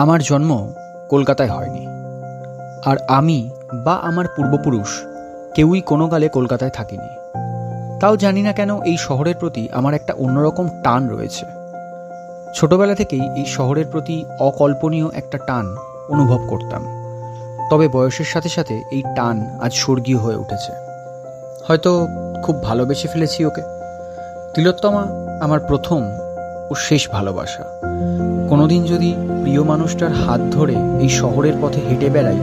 আমার জন্ম কলকাতায় হয়নি, আর আমি বা আমার পূর্বপুরুষ কেউই কোনো কালে কলকাতায় থাকিনি। তাও জানি না কেন এই শহরের প্রতি আমার একটা অন্যরকম টান রয়েছে। ছোটবেলা থেকেই এই শহরের প্রতি অকল্পনীয় একটা টান অনুভব করতাম। তবে বয়সের সাথে সাথে এই টান আজ স্বর্গীয় হয়ে উঠেছে। হয়তো খুব ভালোবেসে ফেলেছি ওকে। তিলোত্তমা আমার প্রথম ও শেষ ভালোবাসা। কোনোদিন যদি প্রিয় মানুষটার হাত ধরে এই শহরের পথে হেঁটে বেড়াই,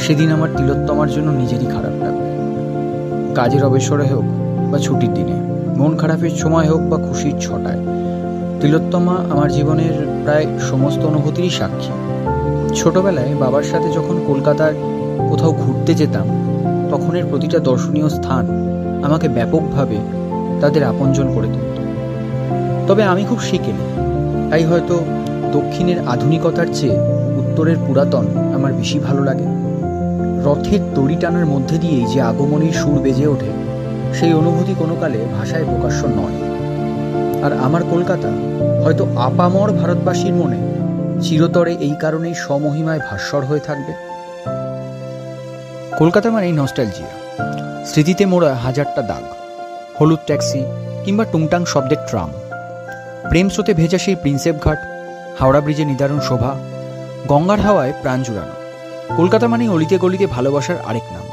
সেদিন আমার তিলোত্তমার জন্য নিজেরই খারাপ লাগবে। কাজের অবসরে হোক বা ছুটির দিনে, মন খারাপের সময় হোক বা খুশির ছটায়, তিলোত্তমা আমার জীবনের প্রায় সমস্ত অনুভূতিরই সাক্ষী। ছোটবেলায় বাবার সাথে যখন কলকাতার কোথাও ঘুরতে যেতাম, তখনের প্রতিটা দর্শনীয় স্থান আমাকে ব্যাপকভাবে তাদের আপনজন করে তুলত। তবে আমি খুব শিখিনি, তাই হয়তো দক্ষিণের আধুনিকতার চেয়ে উত্তরের পুরাতন আমার বেশি ভালো লাগে। রথের দড়ি টানার মধ্যে দিয়েই যে আগমনীর সুর বেজে ওঠে, সেই অনুভূতি কোনো কালে ভাষায় প্রকাশ্য নয়। আর আমার কলকাতা হয়তো আপামর ভারতবাসীর মনে চিরতরে এই কারণেই স্বমহিমায় ভাস্বর হয়ে থাকবে। কলকাতা মানেই নস্টালজিয়া, স্মৃতিতে মোড়া হাজারটা দাগ, হলুদ ট্যাক্সি কিংবা টুংটাং শব্দের ট্রাম, প্রেম স্রোতে ভেজা সেই প্রিন্সেপ ঘাট, হাওড়া ব্রিজে নিদারুণ শোভা, গঙ্গার হাওয়ায় প্রাণ জুড়ানো। কলকাতা মানেই অলিতে গলিতে ভালোবাসার আরেক নাম।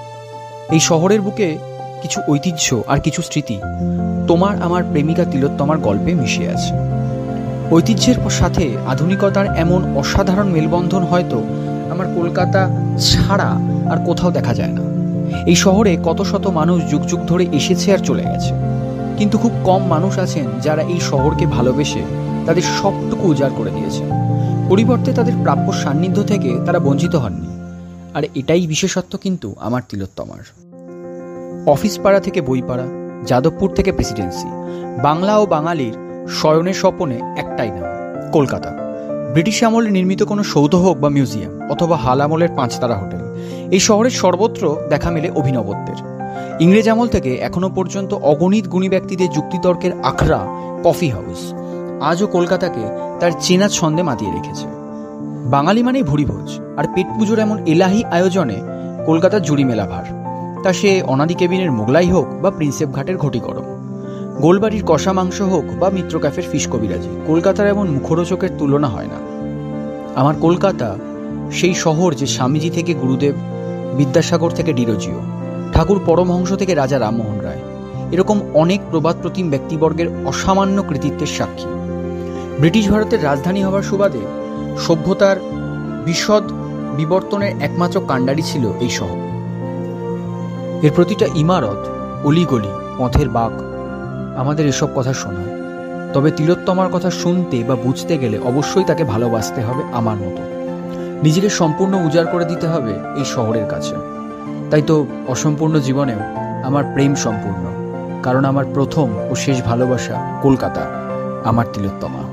এই শহরের বুকে কিছু ঐতিহ্য আর কিছু স্মৃতি তোমার আমার প্রেমিকা তিলোত্তমার গল্পে মিশে আছে। ঐতিহ্যের সাথে আধুনিকতার এমন অসাধারণ মেলবন্ধন হয়তো আমার কলকাতা ছাড়া আর কোথাও দেখা যায় না। এই শহরে কত শত মানুষ যুগ যুগ ধরে এসেছে আর চলে গেছে, কিন্তু খুব কম মানুষ আছেন যারা এই শহরকে ভালোবেসে তাদের সবটুকু উজাড় করে দিয়েছে। পরিবর্তে তাদের প্রাপ্য সান্নিধ্য থেকে তারা বঞ্চিত হননি। আর এটাই বিশেষত্ব কিন্তু আমার তিলোত্তমার। অফিস পাড়া থেকে বইপাড়া, যাদবপুর থেকে প্রেসিডেন্সি, বাংলা ও বাঙালির শয়নের স্বপনে একটাই নাম, কলকাতা। ব্রিটিশ আমলে নির্মিত কোনো সৌধ হোক বা মিউজিয়াম, অথবা হাল আমলের পাঁচতারা হোটেল, এই শহরের সর্বত্র দেখা মেলে অভিনবত্বের। ইংরেজ আমল থেকে এখনো পর্যন্ত অগণিত গুণী ব্যক্তিদের যুক্তিতর্কের আখড়া কফি হাউস আজও কলকাতাকে তার চেনা ছন্দে মাতিয়ে রেখেছে। বাঙালি মানেই ভুরিভোজ, আর পেট পুজোর এমন এলাহি আয়োজনে কলকাতার জুড়ি মেলা ভার। তা সে অনাদি কেবিনের মোগলাই হোক বা প্রিন্সেপ ঘাটের ঘটি গরম, গোলবাড়ির কষা মাংস হোক বা মিত্র ক্যাফের ফিশ কবিরাজি, কলকাতার এমন মুখরোচকের তুলনা হয় না। আমার কলকাতা সেই শহর যে স্বামীজি থেকে গুরুদেব, বিদ্যাসাগর থেকে ডিরোজিও, ঠাকুর পরমহংস থেকে রাজা রামমোহন রায়, এরকম অনেক প্রবাদ প্রতিম ব্যক্তিবর্গের অসামান্য কৃতিত্বের সাক্ষী। ব্রিটিশ ভারতের রাজধানী হওয়ার সুবাদে সভ্যতার বিশদ বিবর্তনের একমাত্র কাণ্ডারি ছিল এই শহর। এর প্রতিটা ইমারত, অলিগলি, পথের বাঁক আমাদের এসব কথা শোনায়। তবে তিলোত্তমার কথা শুনতে বা বুঝতে গেলে অবশ্যই তাকে ভালোবাসতে হবে আমার মতো। নিজেকে সম্পূর্ণ উজাড় করে দিতে হবে এই শহরের কাছে। তাই তো অসম্পূর্ণ জীবনেও আমার প্রেম সম্পূর্ণ, কারণ আমার প্রথম ও শেষ ভালোবাসা কলকাতা, আমার তিলোত্তমা।